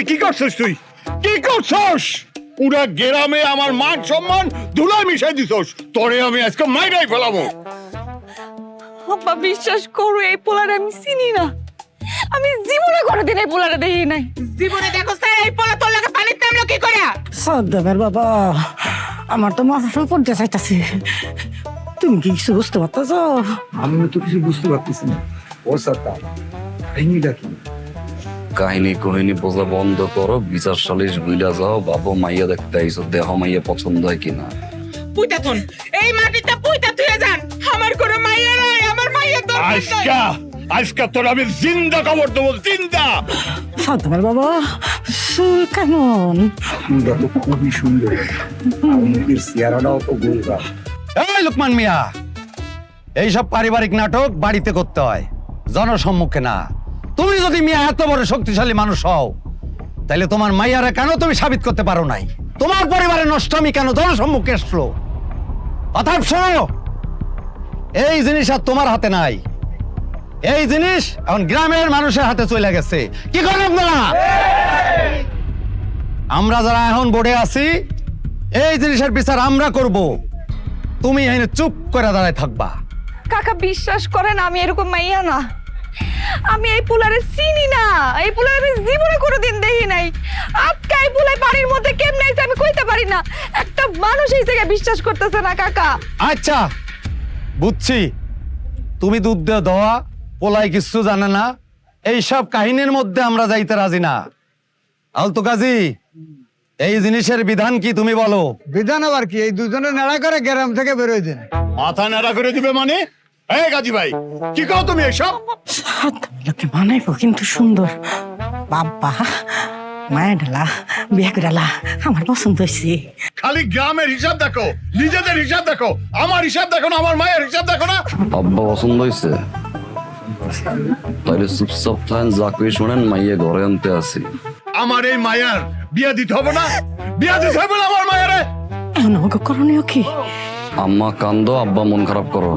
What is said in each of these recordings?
কি করছিস তুই? কি করছস? পুরা গ্রামে আমার মান সম্মান ধুলায় মিশাই দিছস। তোরে আমি আজকে মাইরাই ফেলাবো। আব্বা বিশ্বাস করো, এই পোলারে আমি চিনি না। আমি জীবনে কোনোদিন এই পোলারে দেখি নাই। জীবনে দেখো স্যার, এই পোলা তোর লাগে পানিতে নামলো কি করে? সাদ্দামের বাবা, আমার তো মাথা পড়তে চাইতেছে। তুমি কি কিছু বুঝতে পারতেছ? আমি তো কিছু বুঝতে পারতেছি না। ও সাদ্দাম, কাহিনীটা কি? কাহিনী কহিনী বোঝা বন্ধ করো, বিচার সালিশ বুইলা যাও। বাবু মাইয়া দেখতে আইসো, দেহ মাইয়া পছন্দ হয় কিনা। পুইতা থন, এই মাটিতে পুইতা থুয়ে যান। আমার কোনো মাইয়া নাই, আমার মাইয়া তো আজকে তোর আমি জিন্দা খবর দেবো, জিন্দা। সাদ্দামের বাবা, সুর কেমন? ফুলটা তো খুবই সুন্দর, আর মুখের চেহারাটাও তো গোলগা। এই লোকমান মিয়া, এইসব পারিবারিক নাটক বাড়িতে করতে হয়, জনসম্মুখে না। তুমি যদি মিয়া এত বড় শক্তিশালী মানুষ হও, তাহলে তোমার মাইয়ারে কেন তুমি সাবিত করতে পারো নাই? তোমার পরিবারের নষ্টামি কেন জনসম্মুখে আসলো? অর্থাৎ শোনো, এই জিনিস আর তোমার হাতে নাই। এই জিনিস এখন গ্রামের মানুষের হাতে চলে গেছে। কি করেন আপনারা? আমরা যারা এখন বোর্ডে আছি, এই জিনিসের বিচার আমরা করব। তুমি এখানে চুপ করে দাঁড়ায় থাকবা। কাকা বিশ্বাস করেন, আমি এরকম মাইয়া না। আমি এই পোলারে চিনি না। এই পোলারে আমি জীবনে কোনোদিন দেখি নাই। আজকে এই পোলায় বাড়ির মধ্যে কেমনে আইছে আমি কইতে পারি না। একটা মানুষ এই জায়গায় বিশ্বাস করতেছে না কাকা। আচ্ছা বুঝছি, তুমি দুধ দিয়ে দেওয়া পোলাই কিছু জানে না, এইসব কাহিনীর মধ্যে আমরা যাইতে রাজি না। আলতু কাজী, এই জিনিসের বিধান কি তুমি বলো? বিধান আবার কি? এই দুজনে নাড়া করে গ্রাম থেকে বেরোয় দেন। মাথা নাড়া করে দিবে মানে? এই গাজী ভাই, কি কও তুমি এসব? লোকে মানাইবো কিন্তু সুন্দর। বাবা, মায়া ঢালা, বিয়ে করালা, আমার পছন্দ হয়েছে। খালি গ্রামের হিসাব দেখো, নিজেদের হিসাব দেখো, আমার হিসাব দেখো না, আমার মায়ের হিসাব দেখো না। আব্বা পছন্দ হয়েছে? তাহলে চুপচাপ থাকেন, যা কই শোনেন, মাইয়া ঘরে আনতে আসি। আমার এই মায়ার বিয়া দিতে হবে না? বিয়া দিতে হবে না আমার মায়েরে? এখন আমাকে করণীয় কি? আম্মা কান্দো, আব্বা মন খারাপ করো।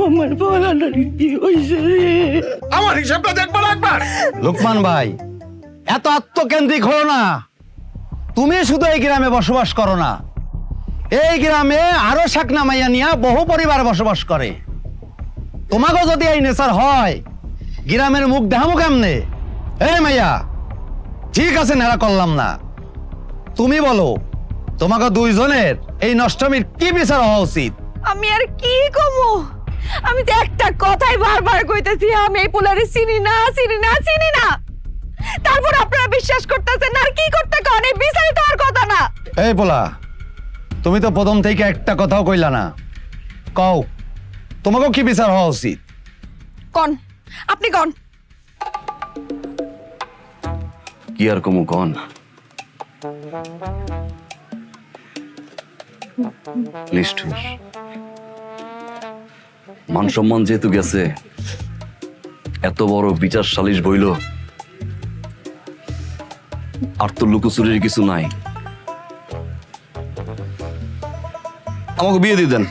আমার বলানোর কি হয়েছে রে? আমার হিসাবটা দেখবো না একবার? লোকমান ভাই, এত আত্মকেন্দ্রিক হলো না। তুমি শুধু এই গ্রামে বসবাস করো না, এই গ্রামে আরো শাকনা মাইয়া নিয়া বহু পরিবার বসবাস করে। তোমাকে যদি এই নেচার হয়, গ্রামের মুখ দেখামো কেমনে? এই মাইয়া, ঠিক আছে নেড়া করলাম না, তুমি বলো তোমাকে দুইজনের এই নষ্টমীর কি বিচার হওয়া উচিত? আমি আর কি কমু? আমি তো একটা কথাই বারবার কইতেছি, আমি এই পোলারে চিনি না, চিনি না, চিনি না। তারপর আপনারা বিশ্বাস করতেছেন না। আর কি করতে কোন? এই বিচারই তো আর কথা না। এই পোলা, তুমি তো প্রথম থেকে একটা কথাও কইলা না। কও, তোমাকেও কি বিচার হওয়া উচিত? কোন, আপনি কোন। কি আর কমু কন? নিষ্ঠুর, মান সম্মান যেহেতু গেছে, এত বড় বিচার সালিশ বইল, আর তো লুকোচুরির কিছু নাই। আমাকে বিয়ে দিয়ে দেন।